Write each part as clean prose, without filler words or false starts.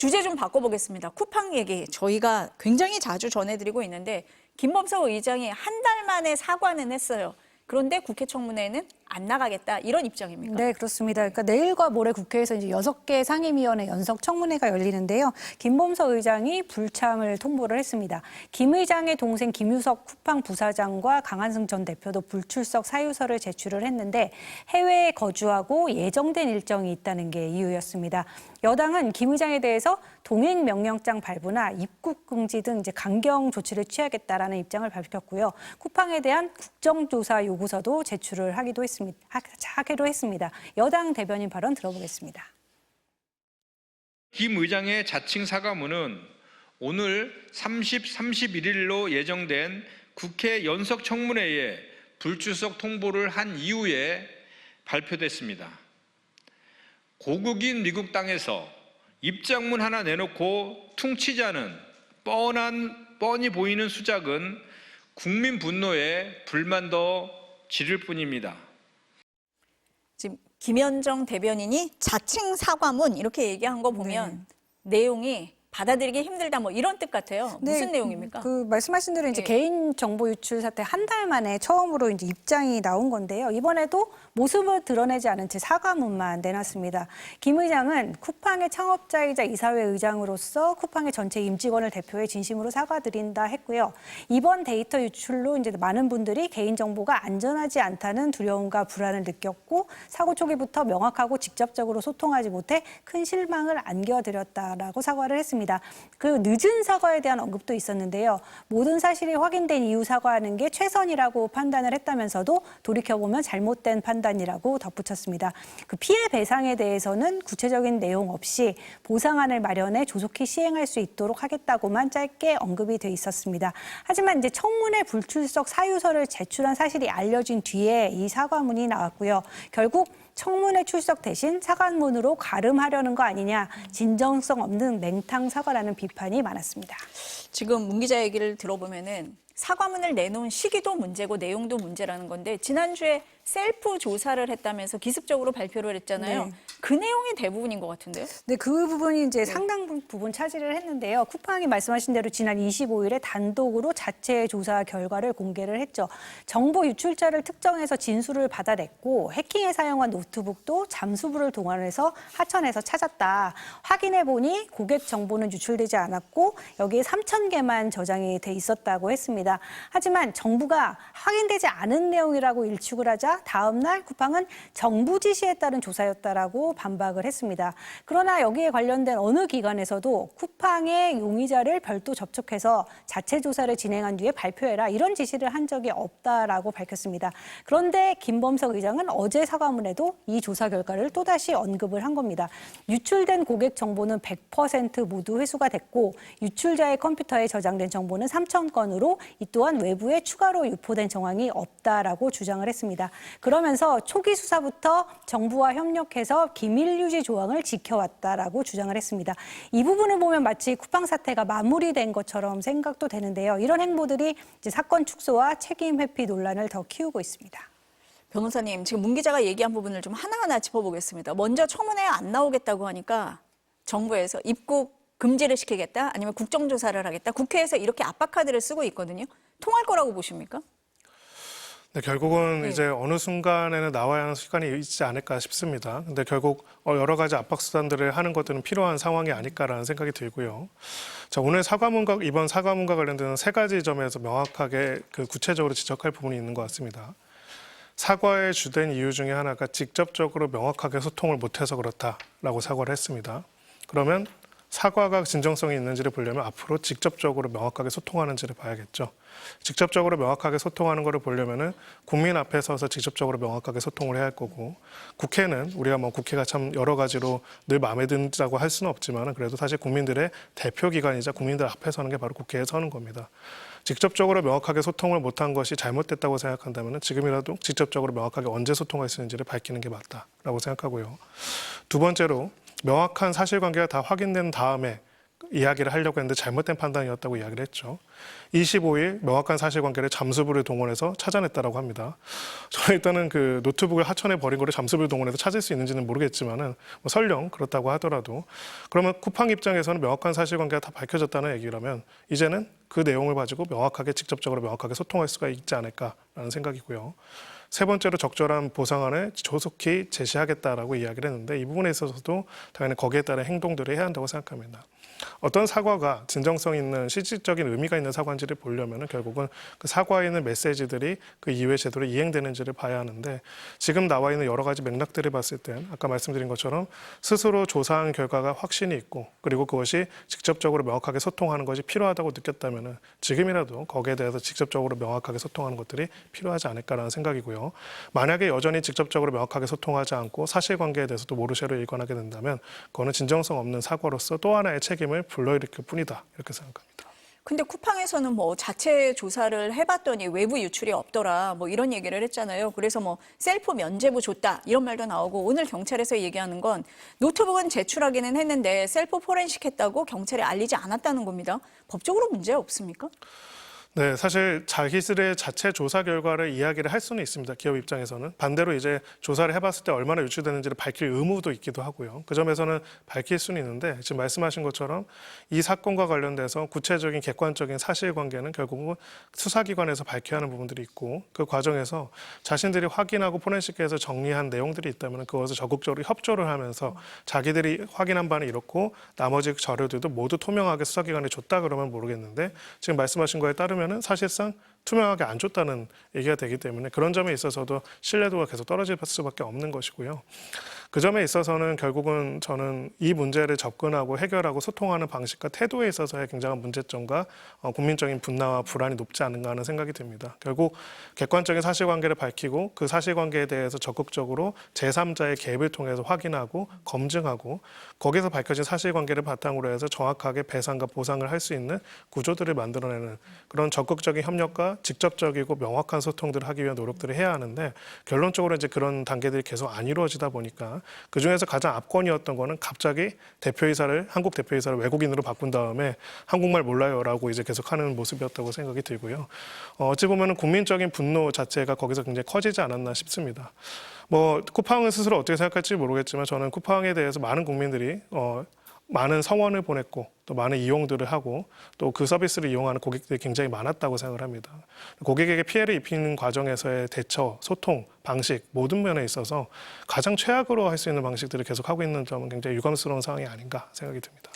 주제 좀 바꿔보겠습니다. 쿠팡 얘기 저희가 굉장히 자주 전해드리고 있는데 김범석 의장이 한 달 만에 사과는 했어요. 그런데 국회 청문회는 안 나가겠다 이런 입장입니까? 네, 그렇습니다. 그러니까 내일과 모레 국회에서 이제 6개 상임위원회 연석 청문회가 열리는데요. 김범석 의장이 불참을 통보를 했습니다. 김 의장의 동생 김유석 쿠팡 부사장과 강한승 전 대표도 불출석 사유서를 제출을 했는데 해외에 거주하고 예정된 일정이 있다는 게 이유였습니다. 여당은 김 의장에 대해서 동행 명령장 발부나 입국 금지 등 이제 강경 조치를 취하겠다라는 입장을 밝혔고요. 쿠팡에 대한 국정조사 요구서도 제출을 하기도 했습니다. 여당 대변인 발언 들어보겠습니다. 김 의장의 자칭 사과문은 오늘 31일로 예정된 국회 연석 청문회에 불출석 통보를 한 이후에 발표됐습니다. 고국인 미국 땅에서 입장문 하나 내놓고 퉁치자는 뻔히 보이는 수작은 국민 분노에 불만 더 지를 뿐입니다. 지금 김현정 대변인이 자칭 사과문 이렇게 얘기한 거 보면 내용이 받아들이기 힘들다 뭐 이런 뜻 같아요. 무슨 내용입니까? 그 말씀하신 대로 이제 예. 개인 정보 유출 사태 한 달 만에 처음으로 이제 입장이 나온 건데요. 이번에도 모습을 드러내지 않은 채 사과문만 내놨습니다. 김 의장은 쿠팡의 창업자이자 이사회 의장으로서 쿠팡의 전체 임직원을 대표해 진심으로 사과드린다 했고요. 이번 데이터 유출로 이제 많은 분들이 개인 정보가 안전하지 않다는 두려움과 불안을 느꼈고 사고 초기부터 명확하고 직접적으로 소통하지 못해 큰 실망을 안겨드렸다라고 사과를 했습니다. 그 늦은 사과에 대한 언급도 있었는데요. 모든 사실이 확인된 이후 사과하는 게 최선이라고 판단을 했다면서도 돌이켜보면 잘못된 판단이라고 덧붙였습니다. 그 피해 배상에 대해서는 구체적인 내용 없이 보상안을 마련해 조속히 시행할 수 있도록 하겠다고만 짧게 언급이 돼 있었습니다. 하지만 이제 청문회 불출석 사유서를 제출한 사실이 알려진 뒤에 이 사과문이 나왔고요. 결국 청문회 출석 대신 사과문으로 가름하려는 거 아니냐, 진정성 없는 맹탕 사과라는 비판이 많았습니다. 지금 문 기자 얘기를 들어보면은 사과문을 내놓은 시기도 문제고 내용도 문제라는 건데 지난주에 셀프 조사를 했다면서 기습적으로 발표를 했잖아요. 네. 그 내용이 대부분인 것 같은데요? 네, 그 부분이 이제 상당 부분 차지를 했는데요. 쿠팡이 말씀하신 대로 지난 25일에 단독으로 자체 조사 결과를 공개를 했죠. 정보 유출자를 특정해서 진술을 받아냈고 해킹에 사용한 노트북도 잠수부를 동원해서 하천에서 찾았다. 확인해 보니 고객 정보는 유출되지 않았고 여기에 3,000개만 저장이 돼 있었다고 했습니다. 하지만 정부가 확인되지 않은 내용이라고 일축을 하자 다음 날 쿠팡은 정부 지시에 따른 조사였다라고 반박을 했습니다. 그러나 여기에 관련된 어느 기관에서도 쿠팡의 용의자를 별도 접촉해서 자체 조사를 진행한 뒤에 발표해라 이런 지시를 한 적이 없다라고 밝혔습니다. 그런데 김범석 의장은 어제 사과문에도 이 조사 결과를 또다시 언급을 한 겁니다. 유출된 고객 정보는 100% 모두 회수가 됐고 유출자의 컴퓨터에 저장된 정보는 3,000건으로 이 또한 외부에 추가로 유포된 정황이 없다라고 주장을 했습니다. 그러면서 초기 수사부터 정부와 협력해서 기밀 유지 조항을 지켜왔다라고 주장을 했습니다. 이 부분을 보면 마치 쿠팡 사태가 마무리된 것처럼 생각도 되는데요. 이런 행보들이 이제 사건 축소와 책임 회피 논란을 더 키우고 있습니다. 변호사님, 지금 문 기자가 얘기한 부분을 좀 하나하나 짚어보겠습니다. 먼저 청문회에 안 나오겠다고 하니까 정부에서 입국 금지를 시키겠다 아니면 국정조사를 하겠다. 국회에서 이렇게 압박카드를 쓰고 있거든요. 통할 거라고 보십니까? 네, 결국은 이제 어느 순간에는 나와야 하는 시간이 있지 않을까 싶습니다. 근데 결국 여러 가지 압박 수단들을 하는 것들은 필요한 상황이 아닐까라는 생각이 들고요. 자, 오늘 이번 사과문과 관련된 세 가지 점에서 명확하게 구체적으로 지적할 부분이 있는 것 같습니다. 사과의 주된 이유 중에 하나가 직접적으로 명확하게 소통을 못해서 그렇다라고 사과를 했습니다. 그러면 사과가 진정성이 있는지를 보려면 앞으로 직접적으로 명확하게 소통하는지를 봐야겠죠. 직접적으로 명확하게 소통하는 것을 보려면은 국민 앞에 서서 직접적으로 명확하게 소통을 해야 할 거고, 국회는 우리가 국회가 참 여러 가지로 늘 마음에 든다고 할 수는 없지만 그래도 사실 국민들의 대표 기관이자 국민들 앞에 서는 게 바로 국회에 서는 겁니다. 직접적으로 명확하게 소통을 못한 것이 잘못됐다고 생각한다면 지금이라도 직접적으로 명확하게 언제 소통할 수 있는지를 밝히는 게 맞다라고 생각하고요. 두 번째로 명확한 사실관계가 다 확인된 다음에 이야기를 하려고 했는데 잘못된 판단이었다고 이야기를 했죠. 25일 명확한 사실관계를 잠수부를 동원해서 찾아냈다라고 합니다. 저는 일단은 그 노트북을 하천에 버린 거를 잠수부를 동원해서 찾을 수 있는지는 모르겠지만은 뭐 설령 그렇다고 하더라도 그러면 쿠팡 입장에서는 명확한 사실관계가 다 밝혀졌다는 얘기라면 이제는 그 내용을 가지고 명확하게 직접적으로 명확하게 소통할 수가 있지 않을까라는 생각이고요. 세 번째로 적절한 보상안을 조속히 제시하겠다라고 이야기를 했는데 이 부분에 있어서도 당연히 거기에 따른 행동들을 해야 한다고 생각합니다. 어떤 사과가 진정성 있는 실질적인 의미가 있는 사과인지를 보려면 결국은 그 사과에 있는 메시지들이 그 이후에 제대로 이행되는지를 봐야 하는데 지금 나와 있는 여러 가지 맥락들을 봤을 땐 아까 말씀드린 것처럼 스스로 조사한 결과가 확신이 있고 그리고 그것이 직접적으로 명확하게 소통하는 것이 필요하다고 느꼈다면 지금이라도 거기에 대해서 직접적으로 명확하게 소통하는 것들이 필요하지 않을까라는 생각이고요. 만약에 여전히 직접적으로 명확하게 소통하지 않고 사실관계에 대해서도 모르쇠로 일관하게 된다면 그거는 진정성 없는 사과로서 또 하나의 책임을 불러일으킬 뿐이다 이렇게 생각합니다. 근데 쿠팡에서는 뭐 자체 조사를 해봤더니 외부 유출이 없더라 뭐 이런 얘기를 했잖아요. 그래서 뭐 셀프 면제부 줬다 이런 말도 나오고 오늘 경찰에서 얘기하는 건 노트북은 제출하기는 했는데 셀프 포렌식 했다고 경찰에 알리지 않았다는 겁니다. 법적으로 문제 없습니까? 네, 사실 자기들의 자체 조사 결과를 이야기를 할 수는 있습니다. 기업 입장에서는. 반대로 이제 조사를 해봤을 때 얼마나 유출되는지를 밝힐 의무도 있기도 하고요. 그 점에서는 밝힐 수는 있는데 지금 말씀하신 것처럼 이 사건과 관련돼서 구체적인 객관적인 사실관계는 결국은 수사기관에서 밝혀야 하는 부분들이 있고 그 과정에서 자신들이 확인하고 포렌식해서 정리한 내용들이 있다면 그것을 적극적으로 협조를 하면서 자기들이 확인한 바는 이렇고 나머지 자료들도 모두 투명하게 수사기관에 줬다 그러면 모르겠는데 지금 말씀하신 거에 따르면 사실상 투명하게 안 줬다는 얘기가 되기 때문에 그런 점에 있어서도 신뢰도가 계속 떨어질 수밖에 없는 것이고요. 그 점에 있어서는 결국은 저는 이 문제를 접근하고 해결하고 소통하는 방식과 태도에 있어서의 굉장한 문제점과 국민적인 분노와 불안이 높지 않은가 하는 생각이 듭니다. 결국 객관적인 사실관계를 밝히고 그 사실관계에 대해서 적극적으로 제3자의 개입을 통해서 확인하고 검증하고 거기서 밝혀진 사실관계를 바탕으로 해서 정확하게 배상과 보상을 할 수 있는 구조들을 만들어내는 그런 적극적인 협력과 직접적이고 명확한 소통들을 하기 위한 노력들을 해야 하는데 결론적으로 이제 그런 단계들이 계속 안 이루어지다 보니까 그 중에서 가장 압권이었던 거는 갑자기 한국 대표이사를 외국인으로 바꾼 다음에 한국말 몰라요라고 이제 계속하는 모습이었다고 생각이 들고요. 어찌 보면은 국민적인 분노 자체가 거기서 굉장히 커지지 않았나 싶습니다. 뭐 쿠팡은 스스로 어떻게 생각할지 모르겠지만 저는 쿠팡에 대해서 많은 국민들이 많은 성원을 보냈고 또 많은 이용들을 하고 또 그 서비스를 이용하는 고객들이 굉장히 많았다고 생각을 합니다. 고객에게 피해를 입히는 과정에서의 대처, 소통, 방식 모든 면에 있어서 가장 최악으로 할 수 있는 방식들을 계속하고 있는 점은 굉장히 유감스러운 상황이 아닌가 생각이 듭니다.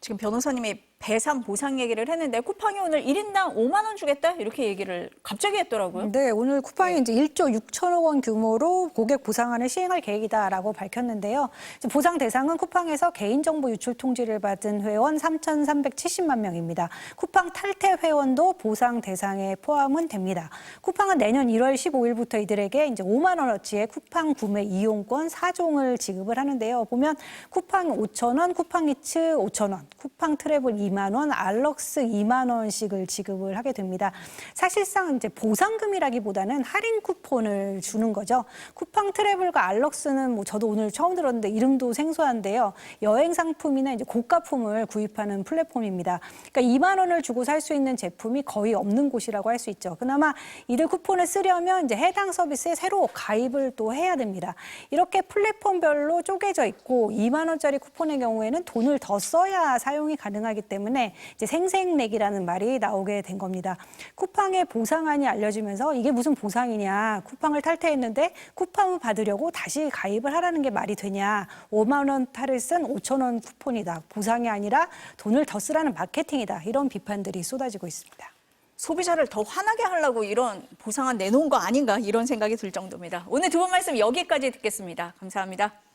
지금 변호사님이 배상 보상 얘기를 했는데 쿠팡이 오늘 1인당 5만 원 주겠다 이렇게 얘기를 갑자기 했더라고요. 네, 오늘 쿠팡이 이제 1조 6천억 원 규모로 고객 보상안을 시행할 계획이다라고 밝혔는데요. 이제 보상 대상은 쿠팡에서 개인정보 유출 통지를 받은 회원 3,370만 명입니다. 쿠팡 탈퇴 회원도 보상 대상에 포함은 됩니다. 쿠팡은 내년 1월 15일부터 이들에게 이제 5만 원어치의 쿠팡 구매 이용권 4종을 지급을 하는데요. 보면 쿠팡 5천 원, 쿠팡 이츠 5천 원, 쿠팡 트래블 2만 원, 알럭스 2만 원씩을 지급을 하게 됩니다. 사실상 이제 보상금이라기보다는 할인 쿠폰을 주는 거죠. 쿠팡 트래블과 알럭스는 뭐 저도 오늘 처음 들었는데 이름도 생소한데요. 여행 상품이나 이제 고가품을 구입하는 플랫폼입니다. 그러니까 2만 원을 주고 살 수 있는 제품이 거의 없는 곳이라고 할 수 있죠. 그나마 이들 쿠폰을 쓰려면 이제 해당 서비스에 새로 가입을 또 해야 됩니다. 이렇게 플랫폼별로 쪼개져 있고 2만 원짜리 쿠폰의 경우에는 돈을 더 써야 사용이 가능하기 때문에 이제 생색내기라는 말이 나오게 된 겁니다. 쿠팡의 보상안이 알려지면서 이게 무슨 보상이냐. 쿠팡을 탈퇴했는데 쿠팡을 받으려고 다시 가입을 하라는 게 말이 되냐. 5만 원 탈을 쓴 5천 원 쿠폰이다. 보상이 아니라 돈을 더 쓰라는 마케팅이다. 이런 비판들이 쏟아지고 있습니다. 소비자를 더 화나게 하려고 이런 보상안 내놓은 거 아닌가 이런 생각이 들 정도입니다. 오늘 두 분 말씀 여기까지 듣겠습니다. 감사합니다.